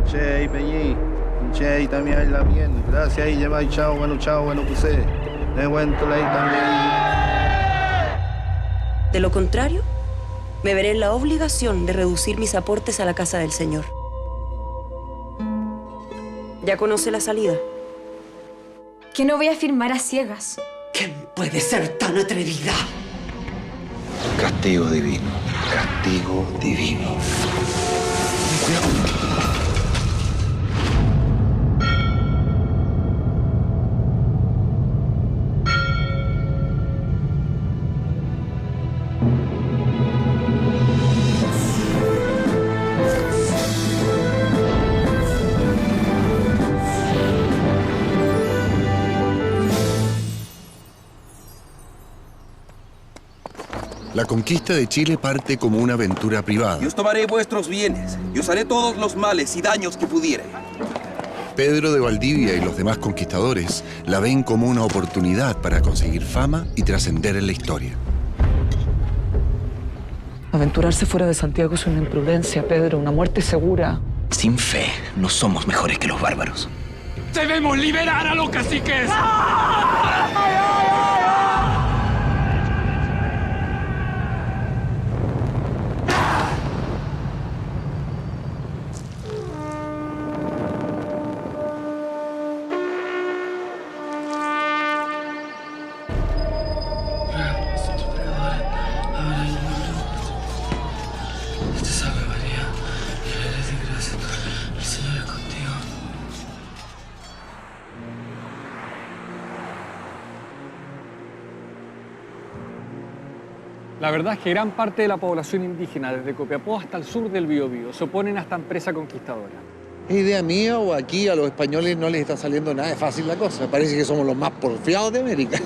Che, Peñi. Che, también hay la bien. Gracias y lleva y chao, bueno, pues me cuento ahí también. De lo contrario, me veré en la obligación de reducir mis aportes a la casa del Señor. ¿Ya conoce la salida? Que no voy a firmar a ciegas. ¿Quién puede ser tan atrevida? Castigo divino. Castigo divino. Cuidado. La conquista de Chile parte como una aventura privada. Yo os tomaré vuestros bienes y os haré todos los males y daños que pudiere. Pedro de Valdivia y los demás conquistadores la ven como una oportunidad para conseguir fama y trascender en la historia. Aventurarse fuera de Santiago es una imprudencia, Pedro, una muerte segura. Sin fe, no somos mejores que los bárbaros. ¡Debemos liberar a los caciques! La verdad es que gran parte de la población indígena, desde Copiapó hasta el sur del Biobío, se oponen a esta empresa conquistadora. ¿Es idea mía o aquí a los españoles no les está saliendo nada de fácil la cosa? Parece que somos los más porfiados de América.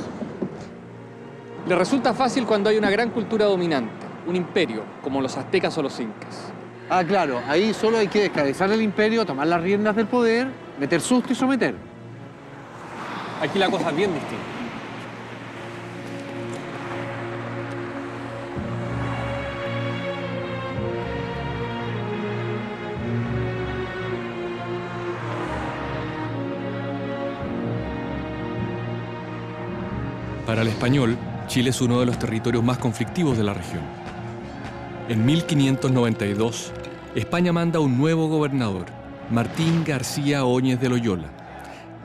Les resulta fácil cuando hay una gran cultura dominante, un imperio, como los aztecas o los incas. Ah, claro, ahí solo hay que descabezar el imperio, tomar las riendas del poder, meter susto y someter. Aquí la cosa es bien distinta. Para el español, Chile es uno de los territorios más conflictivos de la región. En 1592, España manda un nuevo gobernador, Martín García Óñez de Loyola.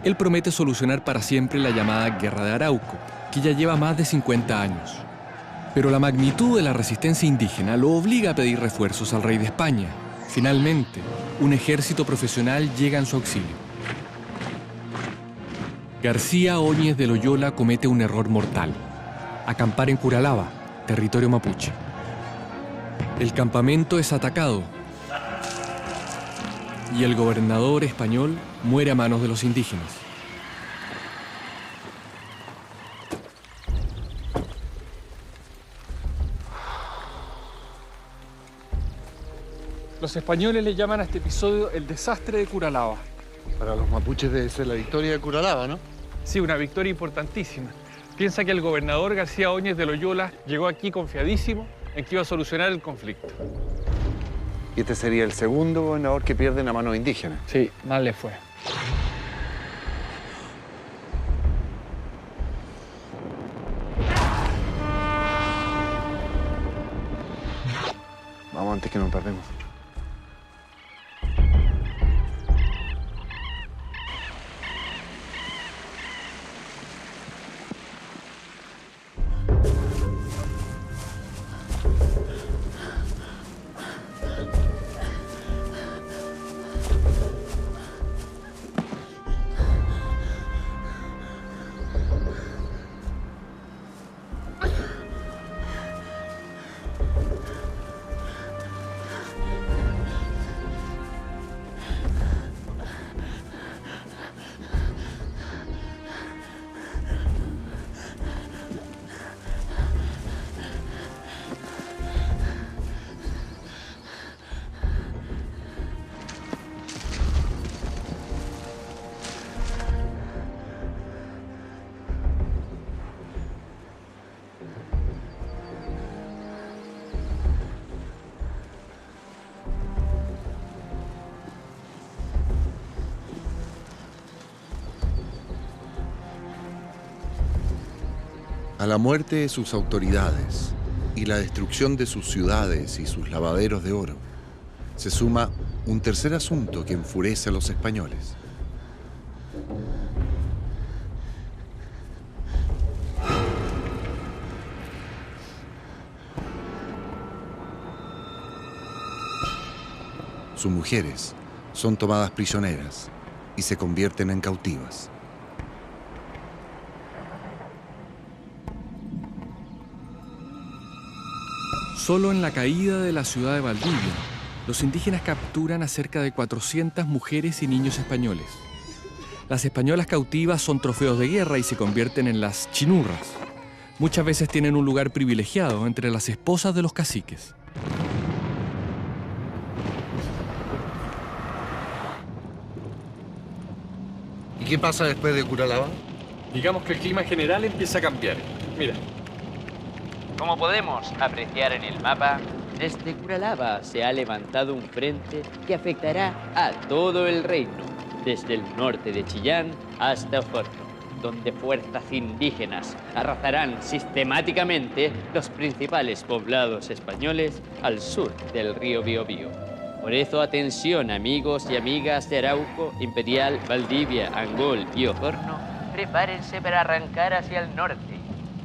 Él promete solucionar para siempre la llamada Guerra de Arauco, que ya lleva más de 50 años. Pero la magnitud de la resistencia indígena lo obliga a pedir refuerzos al rey de España. Finalmente, un ejército profesional llega en su auxilio. García Óñez de Loyola comete un error mortal: acampar en Curalaba, territorio mapuche. El campamento es atacado y el gobernador español muere a manos de los indígenas. Los españoles le llaman a este episodio el desastre de Curalaba. Para los mapuches debe ser la victoria de Curalaba, ¿no? Sí, una victoria importantísima. Piensa que el gobernador García Óñez de Loyola llegó aquí confiadísimo en que iba a solucionar el conflicto. Y este sería el segundo gobernador que pierden a manos indígenas. Sí, mal le fue. Vamos antes que nos perdemos. A la muerte de sus autoridades y la destrucción de sus ciudades y sus lavaderos de oro, se suma un tercer asunto que enfurece a los españoles. Sus mujeres son tomadas prisioneras y se convierten en cautivas. Solo en la caída de la ciudad de Valdivia, los indígenas capturan a cerca de 400 mujeres y niños españoles. Las españolas cautivas son trofeos de guerra y se convierten en las chinurras. Muchas veces tienen un lugar privilegiado entre las esposas de los caciques. ¿Y qué pasa después de Curalaba? Digamos que el clima general empieza a cambiar. Mira. Como podemos apreciar en el mapa, desde Curalaba se ha levantado un frente que afectará a todo el reino, desde el norte de Chillán hasta Osorno, donde fuerzas indígenas arrasarán sistemáticamente los principales poblados españoles al sur del río Biobío. Por eso, atención, amigos y amigas de Arauco, Imperial, Valdivia, Angol y Osorno, prepárense para arrancar hacia el norte.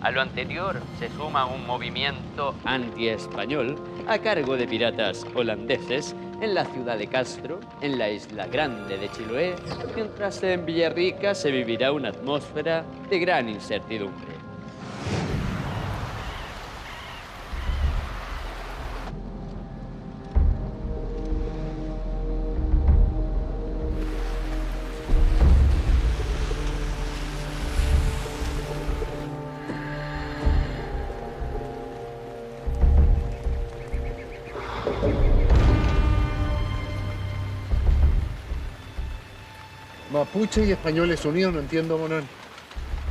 A lo anterior se suma un movimiento anti-español a cargo de piratas holandeses en la ciudad de Castro, en la isla grande de Chiloé, mientras en Villarrica se vivirá una atmósfera de gran incertidumbre. Mapuche y españoles unidos, no entiendo, Monón.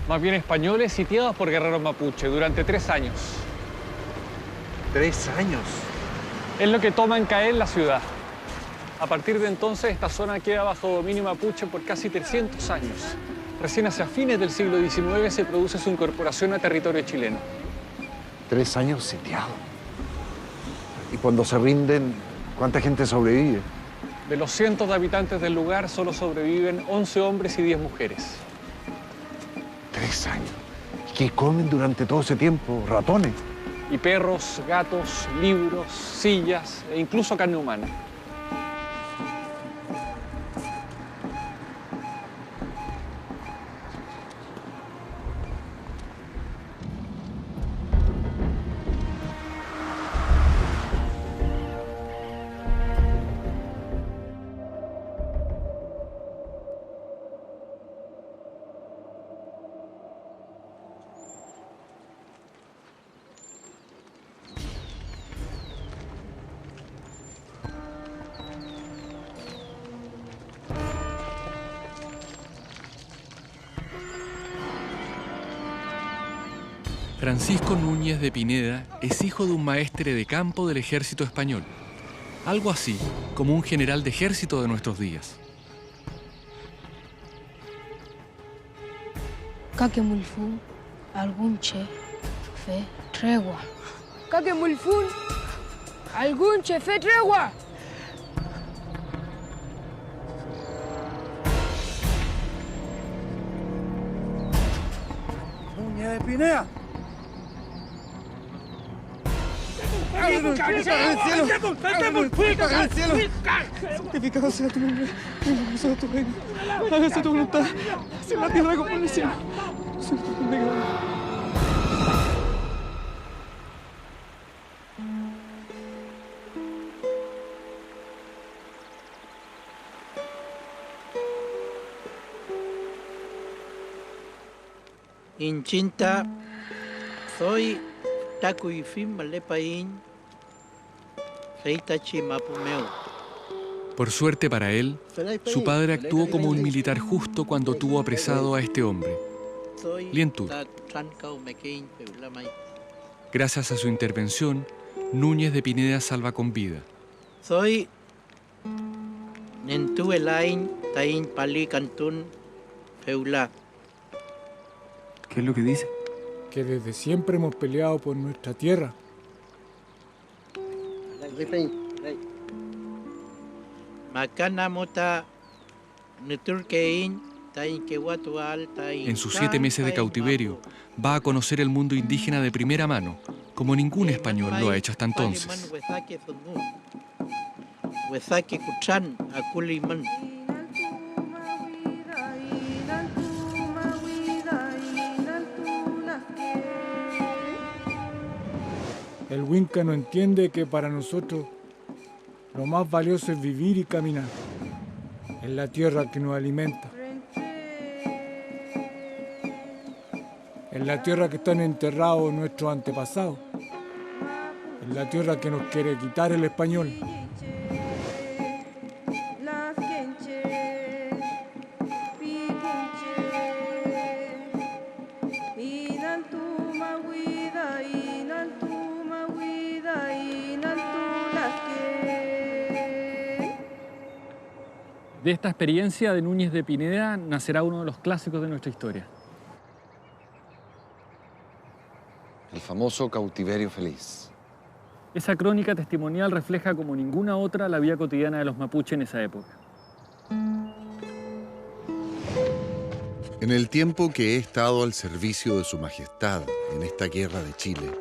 Más bien españoles sitiados por guerreros mapuche durante 3 años. 3 años. Es lo que toma en Cael la ciudad. A partir de entonces, esta zona queda bajo dominio mapuche por casi 300 años. Recién hacia fines del siglo XIX se produce su incorporación a territorio chileno. 3 años sitiados. Y cuando se rinden, ¿cuánta gente sobrevive? De los cientos de habitantes del lugar, solo sobreviven 11 hombres y 10 mujeres. 3 años. ¿Qué comen durante todo ese tiempo? ¿Ratones? Y perros, gatos, libros, sillas e incluso carne humana. Francisco Núñez de Pineda es hijo de un maestre de campo del ejército español. Algo así como un general de ejército de nuestros días. Kakemulfun, algunche, fe, tregua. Kakemulfun, algunche, fe, tregua. Núñez de Pineda. Santificado sea tu nombre, sea tu reino, hágase tu voluntad, así en la tierra como en el cielo. Inchinta, soy Tacuifim Malepaín, Reitachi Mapumeu. Por suerte para él, su padre actuó como un militar justo cuando tuvo apresado a este hombre, Lientud. Gracias a su intervención, Núñez de Pineda salva con vida. Soy Nentu Elain Tain Pali Cantún Feula. ¿Qué es lo que dice? que desde siempre hemos peleado por nuestra tierra. En sus 7 meses de cautiverio, va a conocer el mundo indígena de primera mano, como ningún español lo ha hecho hasta entonces. El Winca no entiende que para nosotros lo más valioso es vivir y caminar en la tierra que nos alimenta, en la tierra que están enterrados nuestros antepasados, en la tierra que nos quiere quitar el español. De esta experiencia de Núñez de Pineda nacerá uno de los clásicos de nuestra historia. El famoso cautiverio feliz. Esa crónica testimonial refleja como ninguna otra la vida cotidiana de los mapuches en esa época. En el tiempo que he estado al servicio de Su Majestad en esta guerra de Chile,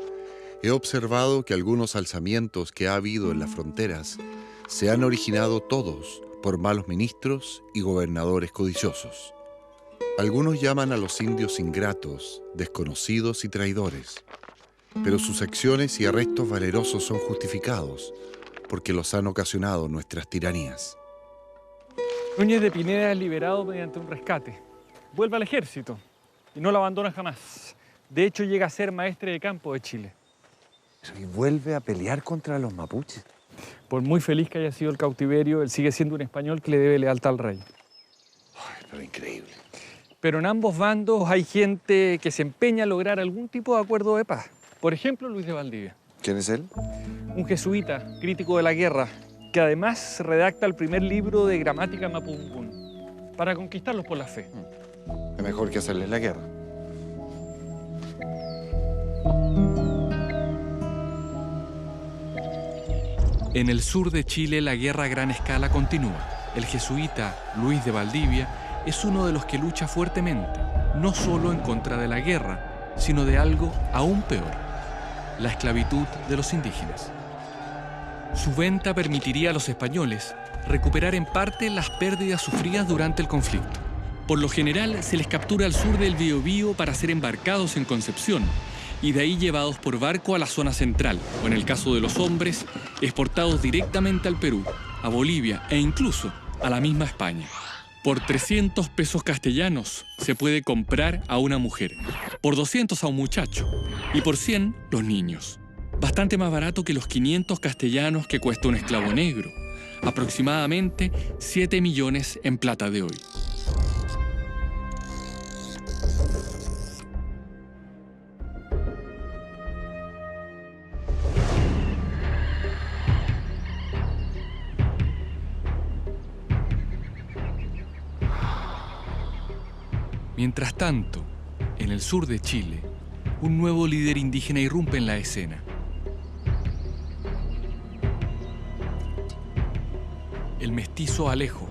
he observado que algunos alzamientos que ha habido en las fronteras se han originado todos por malos ministros y gobernadores codiciosos. Algunos llaman a los indios ingratos, desconocidos y traidores, pero sus acciones y arrestos valerosos son justificados porque los han ocasionado nuestras tiranías. Núñez de Pineda es liberado mediante un rescate. Vuelve al ejército y no lo abandona jamás. De hecho, llega a ser maestre de campo de Chile. ¿Y vuelve a pelear contra los mapuches? Por muy feliz que haya sido el cautiverio, él sigue siendo un español que le debe lealtad al rey. Ay, pero increíble. Pero en ambos bandos hay gente que se empeña a lograr algún tipo de acuerdo de paz. Por ejemplo, Luis de Valdivia. ¿Quién es él? Un jesuita, crítico de la guerra, que además redacta el primer libro de gramática mapudungún para conquistarlos por la fe. Es mejor que hacerles la guerra. En el sur de Chile, la guerra a gran escala continúa. El jesuita Luis de Valdivia es uno de los que lucha fuertemente, no solo en contra de la guerra, sino de algo aún peor, la esclavitud de los indígenas. Su venta permitiría a los españoles recuperar en parte las pérdidas sufridas durante el conflicto. Por lo general, se les captura al sur del Biobío para ser embarcados en Concepción y de ahí llevados por barco a la zona central, o en el caso de los hombres, exportados directamente al Perú, a Bolivia e incluso a la misma España. Por 300 pesos castellanos se puede comprar a una mujer, por 200 a un muchacho y por 100 los niños. Bastante más barato que los 500 castellanos que cuesta un esclavo negro, aproximadamente 7 millones en plata de hoy. Mientras tanto, en el sur de Chile, un nuevo líder indígena irrumpe en la escena. El mestizo Alejo.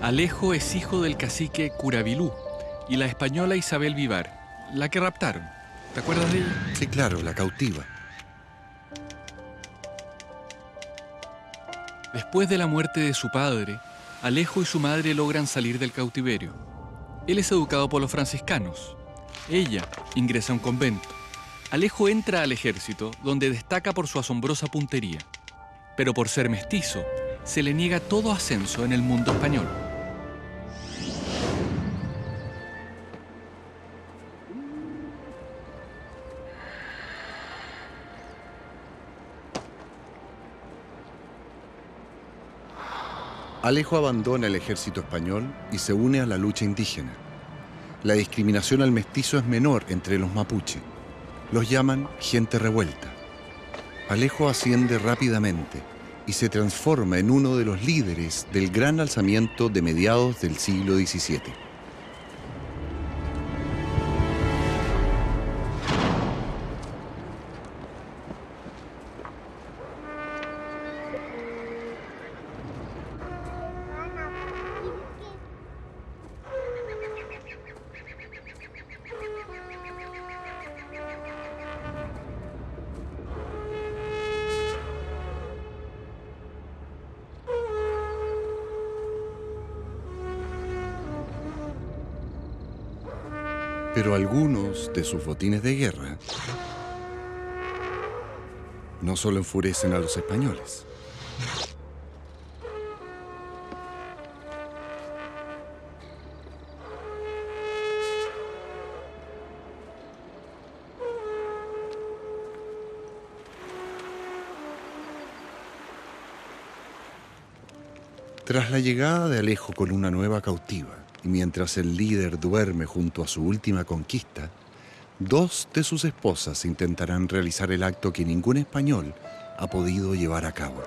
Alejo es hijo del cacique Curavilú y la española Isabel Vivar, la que raptaron. ¿Te acuerdas de ella? Sí, claro, la cautiva. Después de la muerte de su padre, Alejo y su madre logran salir del cautiverio. Él es educado por los franciscanos. Ella ingresa a un convento. Alejo entra al ejército, donde destaca por su asombrosa puntería. Pero por ser mestizo, se le niega todo ascenso en el mundo español. Alejo abandona el ejército español y se une a la lucha indígena. La discriminación al mestizo es menor entre los mapuche. Los llaman gente revuelta. Alejo asciende rápidamente y se transforma en uno de los líderes del gran alzamiento de mediados del siglo XVII. Pero algunos de sus botines de guerra no solo enfurecen a los españoles. Tras la llegada de Alejo con una nueva cautiva, y mientras el líder duerme junto a su última conquista, dos de sus esposas intentarán realizar el acto que ningún español ha podido llevar a cabo.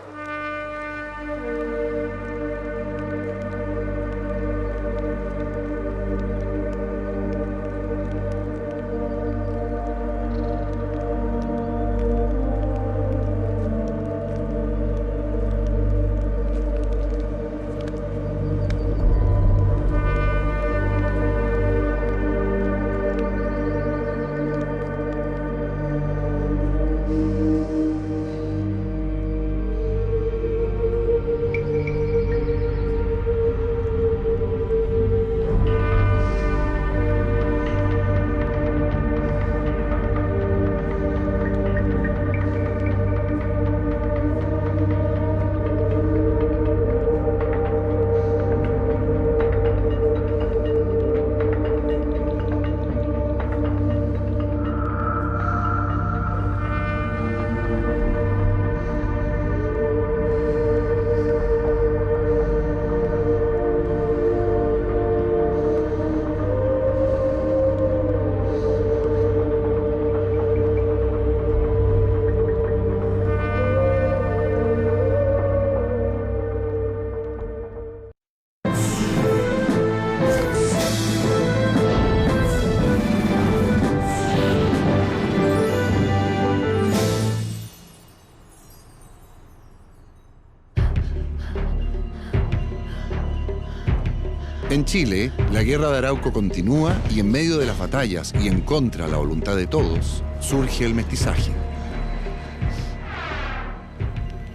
En Chile, la guerra de Arauco continúa y en medio de las batallas y en contra de la voluntad de todos, surge el mestizaje.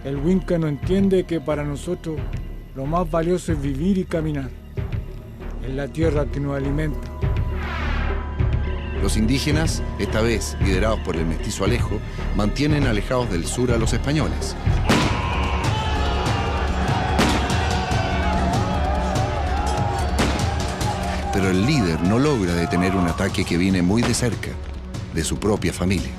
El Winca no entiende que para nosotros lo más valioso es vivir y caminar en la tierra que nos alimenta. Los indígenas, esta vez liderados por el mestizo Alejo, mantienen alejados del sur a los españoles. Pero el líder no logra detener un ataque que viene muy de cerca, de su propia familia.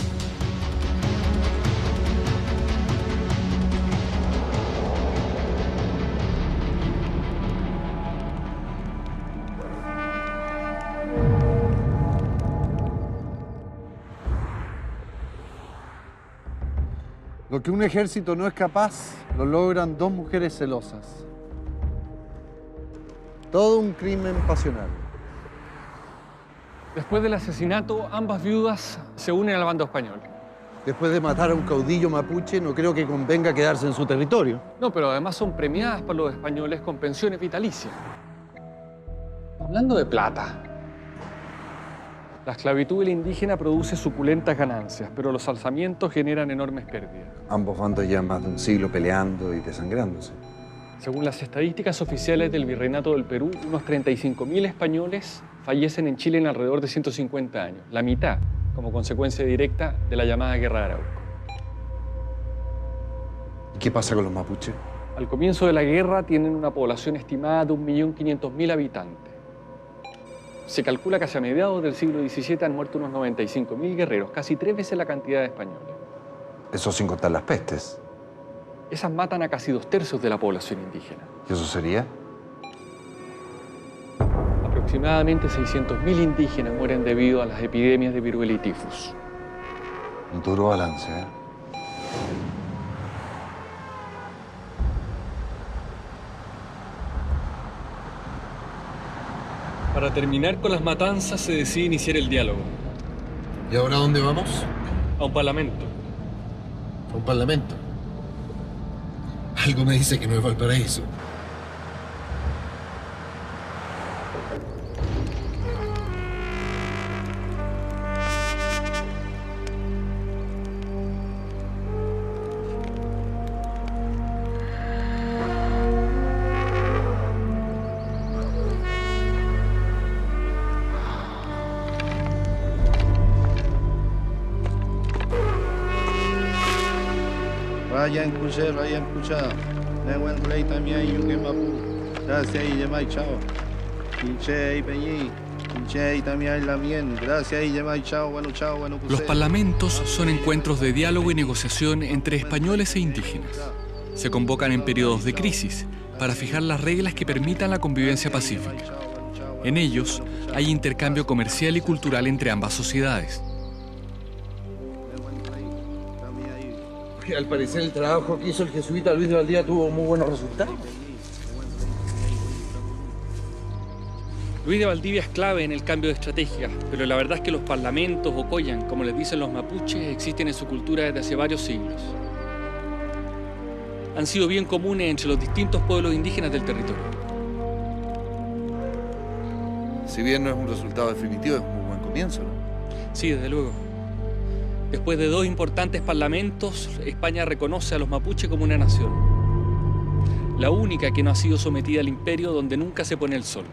Lo que un ejército no es capaz, lo logran dos mujeres celosas. Todo un crimen pasional. Después del asesinato, ambas viudas se unen al bando español. Después de matar a un caudillo mapuche, no creo que convenga quedarse en su territorio. No, pero además son premiadas por los españoles con pensiones vitalicias. Hablando de plata, la esclavitud de la indígena produce suculentas ganancias, pero los alzamientos generan enormes pérdidas. Ambos bandos llevan más de un siglo peleando y desangrándose. Según las estadísticas oficiales del Virreinato del Perú, unos 35.000 españoles fallecen en Chile en alrededor de 150 años, la mitad como consecuencia directa de la llamada Guerra de Arauco. ¿Y qué pasa con los mapuches? Al comienzo de la guerra tienen una población estimada de 1.500.000 habitantes. Se calcula que hacia mediados del siglo XVII han muerto unos 95.000 guerreros, casi 3 veces la cantidad de españoles. Eso sin contar las pestes. Esas matan a casi 2/3 de la población indígena. ¿Y eso sería? Aproximadamente 600.000 indígenas mueren debido a las epidemias de viruela y tifus. Un duro balance, ¿eh? Para terminar con las matanzas se decide iniciar el diálogo. ¿Y ahora a dónde vamos? A un parlamento. A un parlamento. Algo me dice que no es Valparaíso. Vayan escuchar, vayan escuchar. Nehuentley también yuque mapu. Gracias y llamai chao. Pinche y peñí. Pinche y también la bien. Gracias y llamai chao, bueno chao, bueno pues. Los parlamentos son encuentros de diálogo y negociación entre españoles e indígenas. Se convocan en periodos de crisis para fijar las reglas que permitan la convivencia pacífica. En ellos hay intercambio comercial y cultural entre ambas sociedades. Al parecer el trabajo que hizo el jesuita Luis de Valdivia tuvo muy buenos resultados. Luis de Valdivia es clave en el cambio de estrategia, pero la verdad es que los parlamentos o collan, como les dicen los mapuches, existen en su cultura desde hace varios siglos. Han sido bien comunes entre los distintos pueblos indígenas del territorio. Si bien no es un resultado definitivo, es un muy buen comienzo, ¿no? Sí, desde luego. Después de 2 importantes parlamentos, España reconoce a los mapuches como una nación. La única que no ha sido sometida al imperio donde nunca se pone el sol.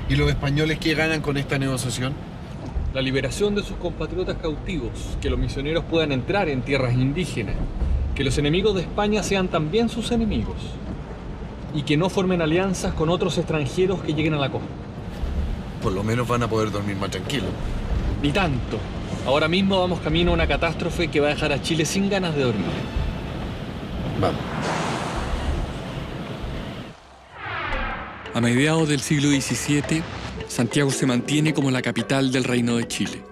¿Y los españoles qué ganan con esta negociación? La liberación de sus compatriotas cautivos, que los misioneros puedan entrar en tierras indígenas, que los enemigos de España sean también sus enemigos y que no formen alianzas con otros extranjeros que lleguen a la costa. Por lo menos van a poder dormir más tranquilos. Ni tanto. Ahora mismo vamos camino a una catástrofe que va a dejar a Chile sin ganas de dormir. Vamos. A mediados del siglo XVII, Santiago se mantiene como la capital del Reino de Chile.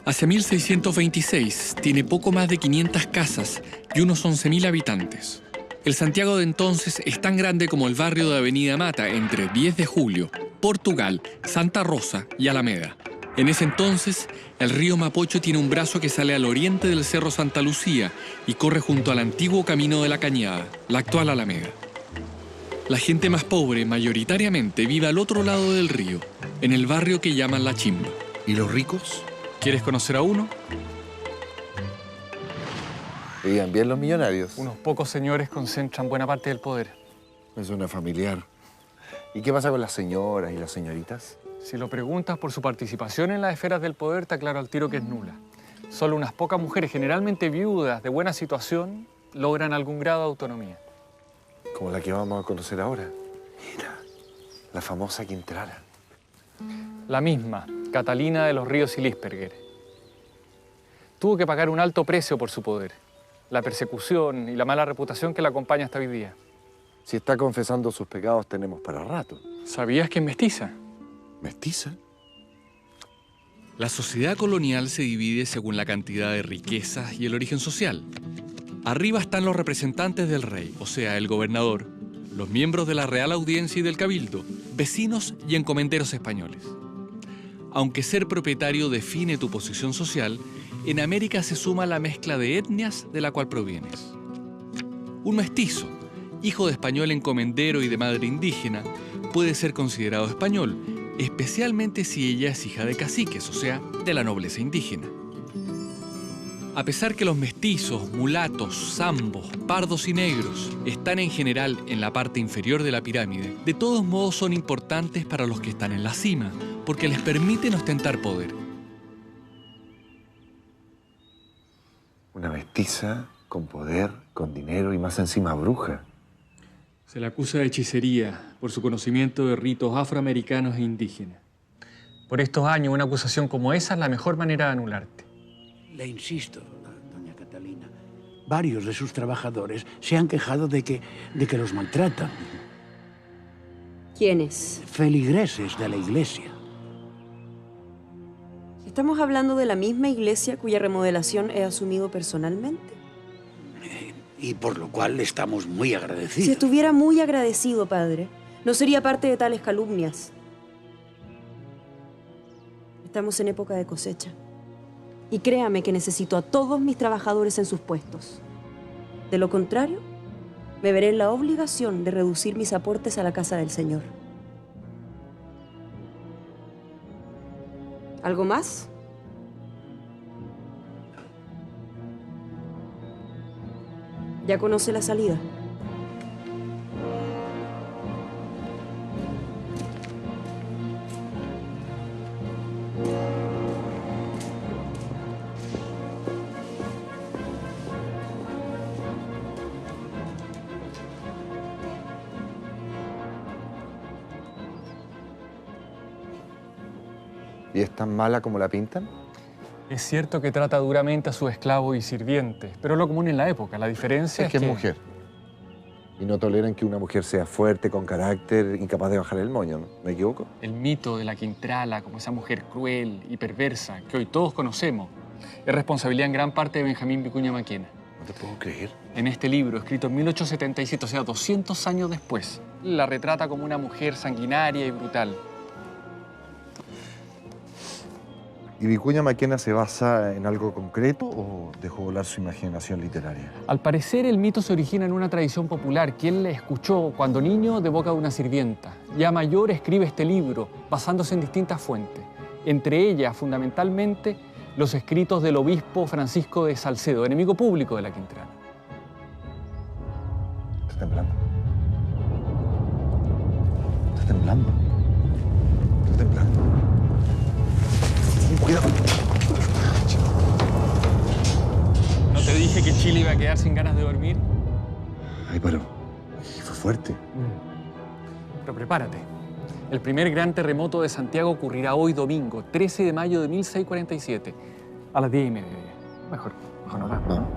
Hacia 1626 tiene poco más de 500 casas y unos 11.000 habitantes. El Santiago de entonces es tan grande como el barrio de Avenida Mata entre 10 de Julio, Portugal, Santa Rosa y Alameda. En ese entonces, el río Mapocho tiene un brazo que sale al oriente del Cerro Santa Lucía y corre junto al antiguo Camino de la Cañada, la actual Alameda. La gente más pobre, mayoritariamente, vive al otro lado del río, en el barrio que llaman La Chimba. ¿Y los ricos? ¿Quieres conocer a uno? ¿Vivían bien los millonarios? Unos pocos señores concentran buena parte del poder. Me suena familiar. ¿Y qué pasa con las señoras y las señoritas? Si lo preguntas por su participación en las esferas del poder, te aclaro al tiro que es nula. Solo unas pocas mujeres, generalmente viudas, de buena situación, logran algún grado de autonomía. Como la que vamos a conocer ahora. Mira, la famosa Quintrala. La misma, Catalina de los Ríos y Lisperger. Tuvo que pagar un alto precio por su poder, la persecución y la mala reputación que la acompaña hasta hoy día. Si está confesando sus pecados, tenemos para rato. ¿Sabías que es mestiza? ¿Mestiza? La sociedad colonial se divide según la cantidad de riquezas y el origen social. Arriba están los representantes del rey, o sea, el gobernador, los miembros de la Real Audiencia y del Cabildo, vecinos y encomenderos españoles. Aunque ser propietario define tu posición social, en América se suma la mezcla de etnias de la cual provienes. Un mestizo, hijo de español encomendero y de madre indígena, puede ser considerado español, especialmente si ella es hija de caciques, o sea, de la nobleza indígena. A pesar que los mestizos, mulatos, zambos, pardos y negros están en general en la parte inferior de la pirámide, de todos modos son importantes para los que están en la cima, porque les permiten ostentar poder. Una mestiza con poder, con dinero y más encima bruja. Se la acusa de hechicería por su conocimiento de ritos afroamericanos e indígenas. Por estos años, una acusación como esa es la mejor manera de anularte. Le insisto, doña Catalina, varios de sus trabajadores se han quejado de que los maltratan. ¿Quiénes? Feligreses de la iglesia. ¿Estamos hablando de la misma iglesia cuya remodelación he asumido personalmente? Y por lo cual le estamos muy agradecidos. Si estuviera muy agradecido, padre, no sería parte de tales calumnias. Estamos en época de cosecha. Y créame que necesito a todos mis trabajadores en sus puestos. De lo contrario, me veré en la obligación de reducir mis aportes a la casa del Señor. ¿Algo más? Ya conoce la salida. ¿Y es tan mala como la pintan? Es cierto que trata duramente a sus esclavos y sirvientes, pero es lo común en la época. La diferencia Es que es mujer. Y no toleran que una mujer sea fuerte, con carácter, incapaz de bajar el moño, ¿no? ¿Me equivoco? El mito de la Quintrala como esa mujer cruel y perversa que hoy todos conocemos es responsabilidad en gran parte de Benjamín Vicuña Maquena. No te puedo creer. En este libro, escrito en 1877, o sea, 200 años después, la retrata como una mujer sanguinaria y brutal. ¿Y Vicuña Maquena se basa en algo concreto o dejó volar su imaginación literaria? Al parecer, el mito se origina en una tradición popular que él escuchó cuando niño de boca de una sirvienta. Ya mayor escribe este libro basándose en distintas fuentes, entre ellas, fundamentalmente, los escritos del obispo Francisco de Salcedo, enemigo público de la Quintrala. Está temblando. Está temblando. Está temblando. Cuidado. ¿No te dije que Chile iba a quedar sin ganas de dormir? Ay, pero fue fuerte. Pero prepárate. El primer gran terremoto de Santiago ocurrirá hoy domingo, 13 de mayo de 1647, a las 10:30. Mejor nos vamos. Vamos.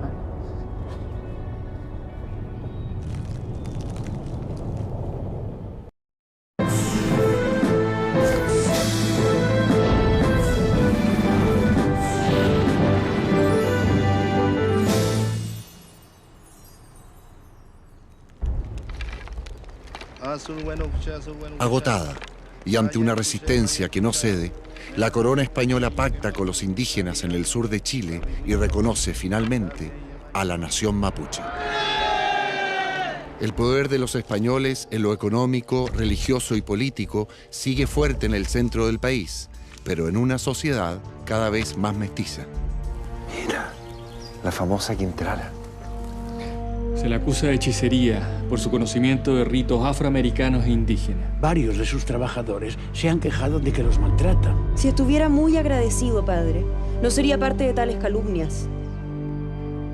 Agotada y ante una resistencia que no cede, la corona española pacta con los indígenas en el sur de Chile y reconoce finalmente a la nación mapuche. El poder de los españoles en lo económico, religioso y político sigue fuerte en el centro del país, pero en una sociedad cada vez más mestiza. Mira, la famosa Quintrala. Se le acusa de hechicería por su conocimiento de ritos afroamericanos e indígenas. Varios de sus trabajadores se han quejado de que los maltratan. Si estuviera muy agradecido, padre, no sería parte de tales calumnias.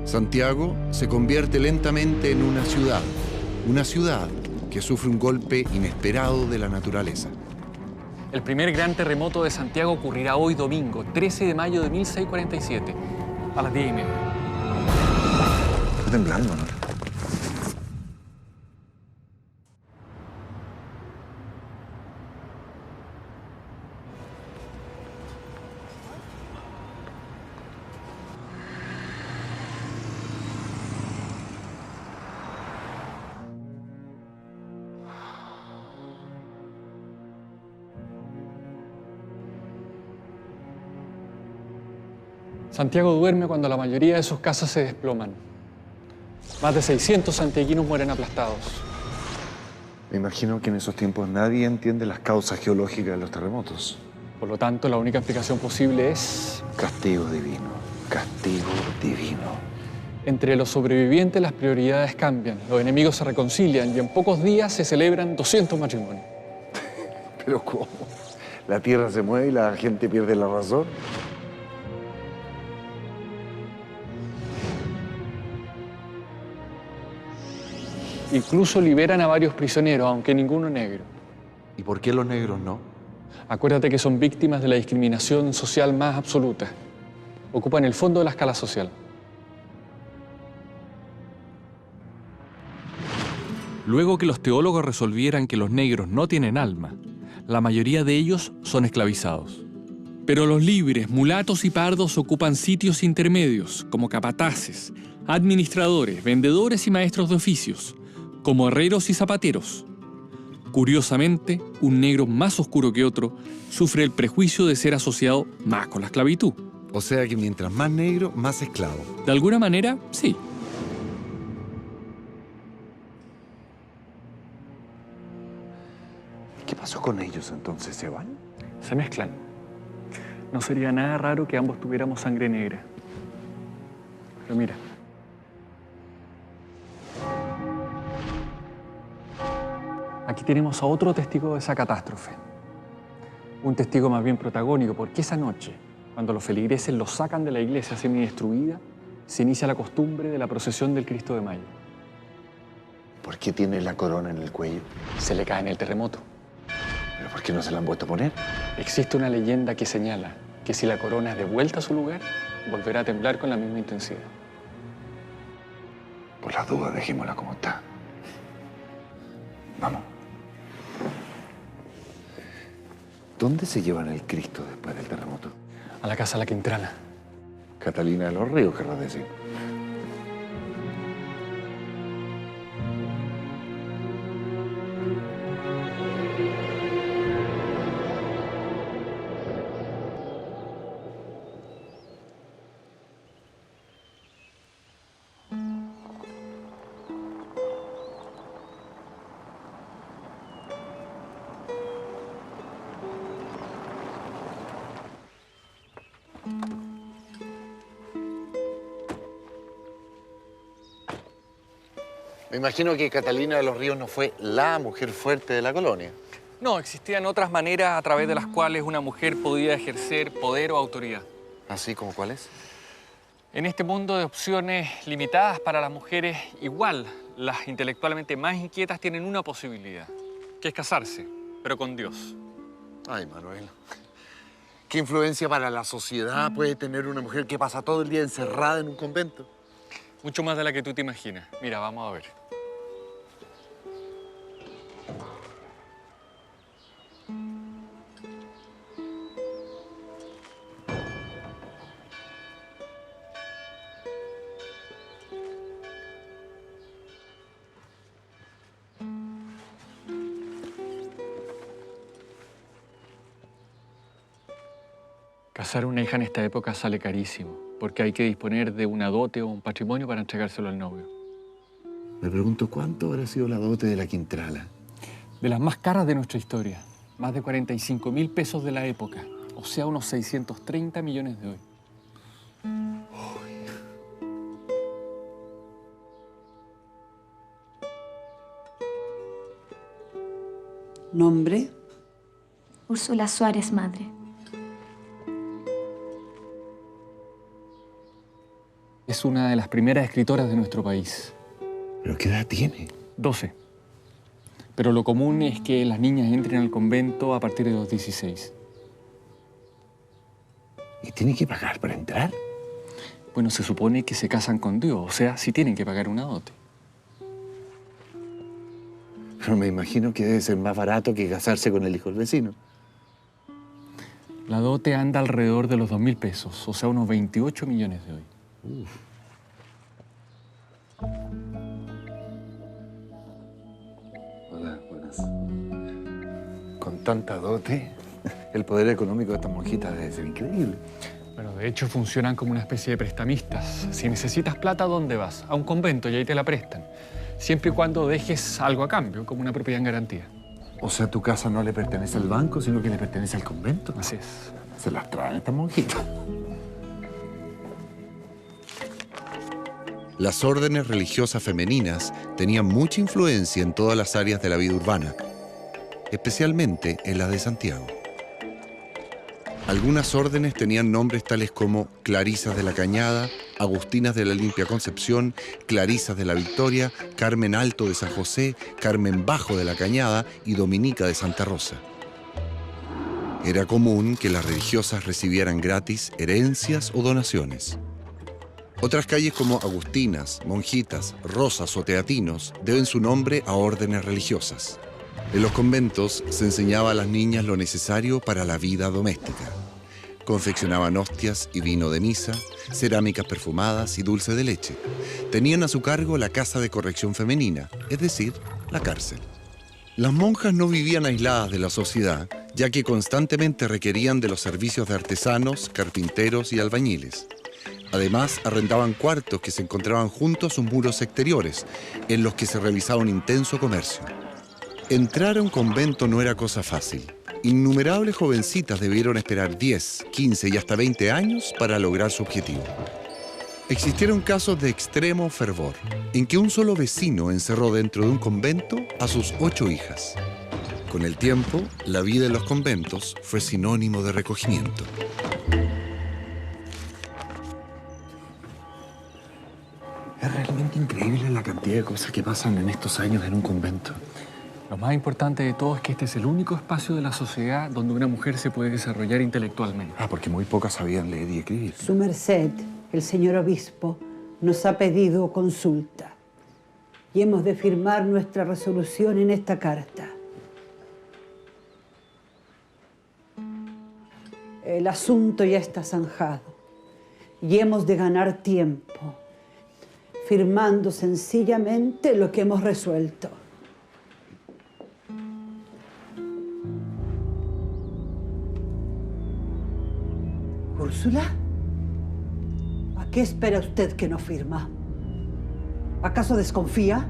Santiago se convierte lentamente en una ciudad que sufre un golpe inesperado de la naturaleza. El primer gran terremoto de Santiago ocurrirá hoy domingo, 13 de mayo de 1647, a las 10:30. Está temblando, ¿no? Santiago duerme cuando la mayoría de sus casas se desploman. Más de 600 santiaguinos mueren aplastados. Me imagino que en esos tiempos nadie entiende las causas geológicas de los terremotos. Por lo tanto, la única explicación posible es... Castigo divino. Castigo divino. Entre los sobrevivientes las prioridades cambian, los enemigos se reconcilian y en pocos días se celebran 200 matrimonios. ¿Pero cómo? ¿La tierra se mueve y la gente pierde la razón? Incluso liberan a varios prisioneros, aunque ninguno negro. ¿Y por qué los negros no? Acuérdate que son víctimas de la discriminación social más absoluta. Ocupan el fondo de la escala social. Luego que los teólogos resolvieran que los negros no tienen alma, la mayoría de ellos son esclavizados. Pero los libres, mulatos y pardos ocupan sitios intermedios, como capataces, administradores, vendedores y maestros de oficios, como herreros y zapateros. Curiosamente, un negro más oscuro que otro sufre el prejuicio de ser asociado más con la esclavitud. O sea que mientras más negro, más esclavo. De alguna manera, sí. ¿Qué pasó con ellos entonces? ¿Se van? Se mezclan. No sería nada raro que ambos tuviéramos sangre negra. Pero mira. Aquí tenemos a otro testigo de esa catástrofe. Un testigo más bien protagónico, porque esa noche, cuando los feligreses los sacan de la iglesia semidestruida, se inicia la costumbre de la procesión del Cristo de Mayo. ¿Por qué tiene la corona en el cuello? Se le cae en el terremoto. ¿Pero por qué no se la han vuelto a poner? Existe una leyenda que señala que si la corona es devuelta a su lugar, volverá a temblar con la misma intensidad. Por las dudas, dejémosla como está. Vamos. ¿Dónde se llevan el Cristo después del terremoto? A la casa de la Quintrala. Catalina de los Ríos, querrás decir. Me imagino que Catalina de los Ríos no fue la mujer fuerte de la colonia. No, existían otras maneras a través de las cuales una mujer podía ejercer poder o autoridad. ¿Así como cuáles? En este mundo de opciones limitadas para las mujeres, igual las intelectualmente más inquietas tienen una posibilidad, que es casarse, pero con Dios. Ay, Manuel. ¿Qué influencia para la sociedad puede tener una mujer que pasa todo el día encerrada en un convento? Mucho más de la que tú te imaginas. Mira, vamos a ver. Casar una hija en esta época sale carísimo, porque hay que disponer de una dote o un patrimonio para entregárselo al novio. Me pregunto cuánto habrá sido la dote de la Quintrala. De las más caras de nuestra historia, más de 45.000 pesos de la época, o sea, unos 630 millones de hoy. ¿Nombre? Úrsula Suárez, madre. Es una de las primeras escritoras de nuestro país. ¿Pero qué edad tiene? 12. Pero lo común es que las niñas entren al convento a partir de los 16. ¿Y tiene que pagar para entrar? Bueno, se supone que se casan con Dios, o sea, sí tienen que pagar una dote. Pero me imagino que debe ser más barato que casarse con el hijo del vecino. La dote anda alrededor de los 2.000 pesos, o sea, unos 28 millones de hoy. Uf. Hola, buenas. Con tanta dote, el poder económico de estas monjitas debe ser increíble. Bueno, de hecho funcionan como una especie de prestamistas. Si necesitas plata, ¿a dónde vas? A un convento y ahí te la prestan. Siempre y cuando dejes algo a cambio, como una propiedad en garantía. O sea, tu casa no le pertenece al banco, sino que le pertenece al convento. Así es. Se las traen estas monjitas. Las órdenes religiosas femeninas tenían mucha influencia en todas las áreas de la vida urbana, especialmente en la de Santiago. Algunas órdenes tenían nombres tales como Clarisas de la Cañada, Agustinas de la Limpia Concepción, Clarisas de la Victoria, Carmen Alto de San José, Carmen Bajo de la Cañada y Dominica de Santa Rosa. Era común que las religiosas recibieran gratis herencias o donaciones. Otras calles como Agustinas, Monjitas, Rosas o Teatinos deben su nombre a órdenes religiosas. En los conventos se enseñaba a las niñas lo necesario para la vida doméstica. Confeccionaban hostias y vino de misa, cerámicas perfumadas y dulce de leche. Tenían a su cargo la casa de corrección femenina, es decir, la cárcel. Las monjas no vivían aisladas de la sociedad, ya que constantemente requerían de los servicios de artesanos, carpinteros y albañiles. Además, arrendaban cuartos que se encontraban junto a sus muros exteriores, en los que se realizaba un intenso comercio. Entrar a un convento no era cosa fácil. Innumerables jovencitas debieron esperar 10, 15 y hasta 20 años para lograr su objetivo. Existieron casos de extremo fervor, en que un solo vecino encerró dentro de un convento a sus 8 hijas. Con el tiempo, la vida en los conventos fue sinónimo de recogimiento. Es realmente increíble la cantidad de cosas que pasan en estos años en un convento. Lo más importante de todo es que este es el único espacio de la sociedad donde una mujer se puede desarrollar intelectualmente. Porque muy pocas sabían leer y escribir. Su merced, el señor obispo, nos ha pedido consulta y hemos de firmar nuestra resolución en esta carta. El asunto ya está zanjado y hemos de ganar tiempo, firmando sencillamente lo que hemos resuelto. ¿Úrsula? ¿A qué espera usted que no firma? ¿Acaso desconfía?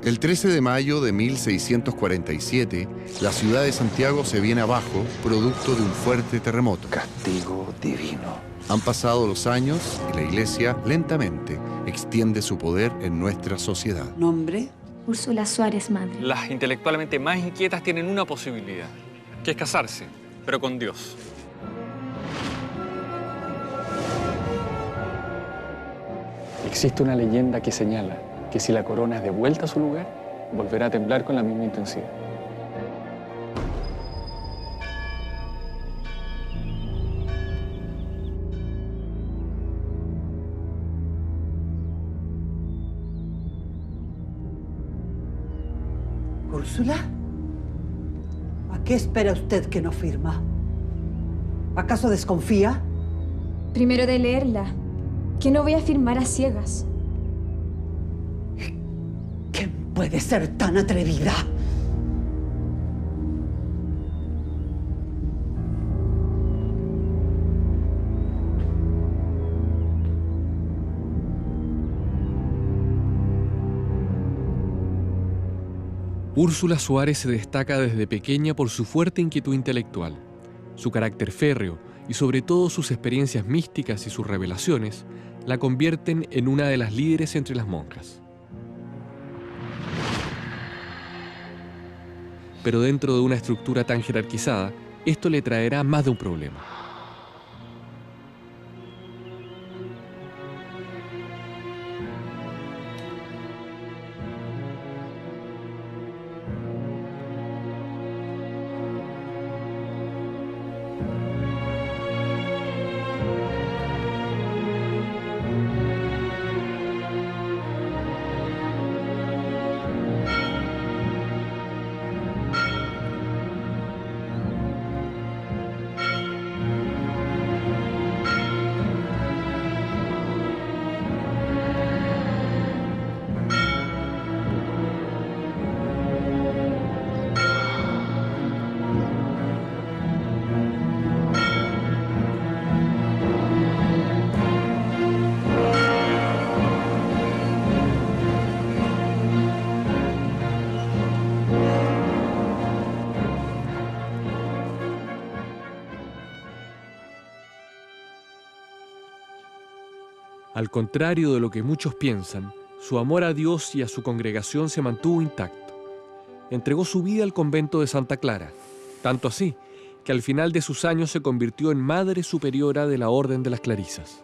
El 13 de mayo de 1647, la ciudad de Santiago se viene abajo, producto de un fuerte terremoto. Castigo divino. Han pasado los años y la Iglesia lentamente extiende su poder en nuestra sociedad. ¿Nombre? Úrsula Suárez, madre. Las intelectualmente más inquietas tienen una posibilidad, que es casarse, pero con Dios. Existe una leyenda que señala que si la corona es devuelta a su lugar, volverá a temblar con la misma intensidad. ¿Úrsula? ¿A qué espera usted que no firma? ¿Acaso desconfía? Primero de leerla, que no voy a firmar a ciegas. ¿Quién puede ser tan atrevida? Úrsula Suárez se destaca desde pequeña por su fuerte inquietud intelectual. Su carácter férreo y sobre todo sus experiencias místicas y sus revelaciones la convierten en una de las líderes entre las monjas. Pero dentro de una estructura tan jerarquizada, esto le traerá más de un problema. Al contrario de lo que muchos piensan, su amor a Dios y a su congregación se mantuvo intacto. Entregó su vida al convento de Santa Clara, tanto así que al final de sus años se convirtió en madre superiora de la Orden de las Clarisas.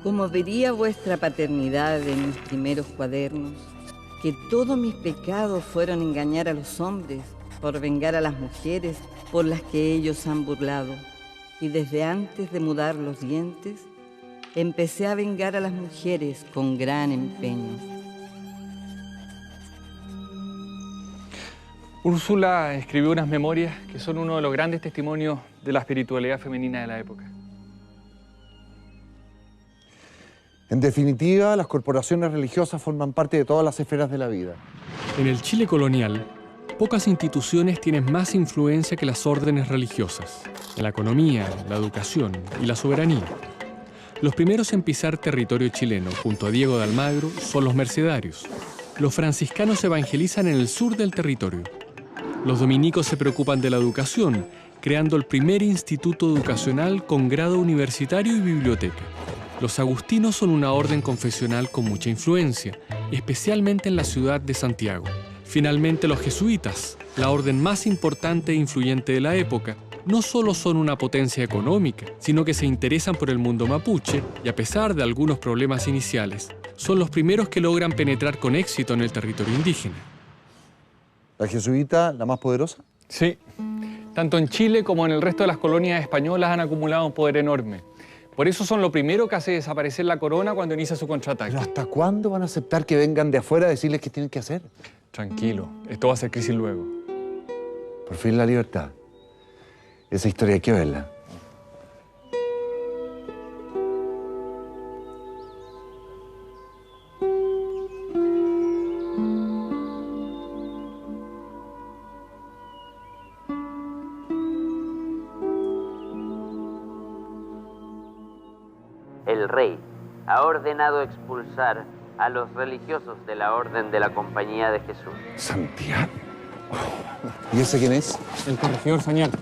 Como vería vuestra paternidad en mis primeros cuadernos, que todos mis pecados fueron engañar a los hombres, por vengar a las mujeres por las que ellos han burlado. Y desde antes de mudar los dientes, empecé a vengar a las mujeres con gran empeño. Úrsula escribió unas memorias que son uno de los grandes testimonios de la espiritualidad femenina de la época. En definitiva, las corporaciones religiosas forman parte de todas las esferas de la vida. En el Chile colonial, pocas instituciones tienen más influencia que las órdenes religiosas, en la economía, la educación y la soberanía. Los primeros en pisar territorio chileno, junto a Diego de Almagro, son los mercedarios. Los franciscanos evangelizan en el sur del territorio. Los dominicos se preocupan de la educación, creando el primer instituto educacional con grado universitario y biblioteca. Los agustinos son una orden confesional con mucha influencia, especialmente en la ciudad de Santiago. Finalmente, los jesuitas, la orden más importante e influyente de la época, no solo son una potencia económica, sino que se interesan por el mundo mapuche y, a pesar de algunos problemas iniciales, son los primeros que logran penetrar con éxito en el territorio indígena. ¿La jesuita, la más poderosa? Sí. Tanto en Chile como en el resto de las colonias españolas han acumulado un poder enorme. Por eso son lo primero que hace desaparecer la corona cuando inicia su contraataque. ¿Pero hasta cuándo van a aceptar que vengan de afuera a decirles qué tienen que hacer? Tranquilo, esto va a ser crisis luego. Por fin la libertad. Esa historia hay que verla. El rey ha ordenado expulsar a los religiosos de la Orden de la Compañía de Jesús. Santiago. ¿Y ese quién es? El corregidor Sañarto.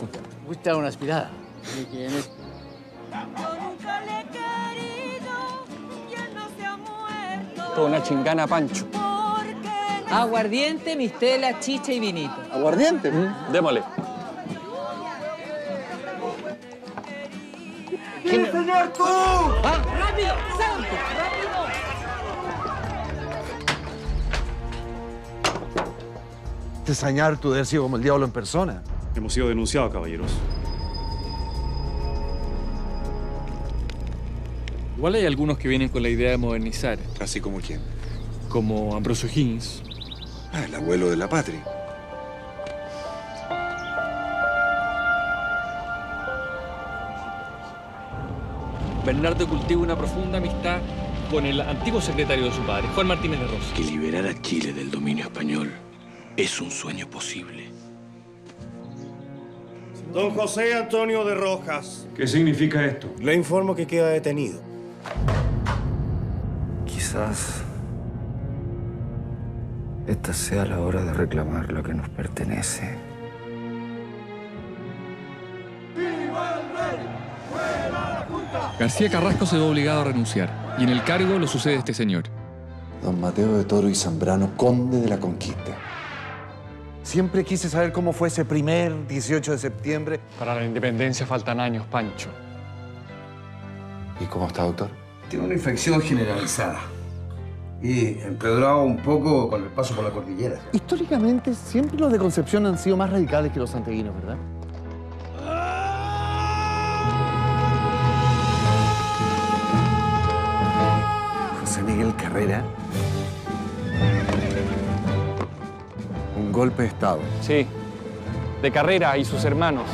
Gusta una aspirada. ¿De quién es? Toda una chingana, Pancho. Aguardiente, mistela, chicha y vinito. ¿Aguardiente? Démosle. ¿Quién es Sañarto? ¡Ah! ¡Rápido! ¡Santo! ¡Rápido! Este Sañarto debe haber sido como el diablo en persona. Hemos sido denunciados, caballeros. Igual hay algunos que vienen con la idea de modernizar. ¿Así como quién? Como Ambrosio Higgins. Ah, el abuelo de la patria. Bernardo cultiva una profunda amistad con el antiguo secretario de su padre, Juan Martínez de Rosas. Que liberar a Chile del dominio español es un sueño posible. Don José Antonio de Rojas. ¿Qué significa esto? Le informo que queda detenido. Quizás esta sea la hora de reclamar lo que nos pertenece. García Carrasco se ve obligado a renunciar y en el cargo lo sucede este señor. Don Mateo de Toro y Zambrano, conde de la Conquista. Siempre quise saber cómo fue ese primer 18 de septiembre. Para la independencia faltan años, Pancho. ¿Y cómo está, doctor? Tiene una infección generalizada. Y empeorado un poco con el paso por la cordillera. Históricamente, siempre los de Concepción han sido más radicales que los santiaguinos, ¿verdad? José Miguel Carrera. Un golpe de Estado. Sí, de Carrera y sus hermanos.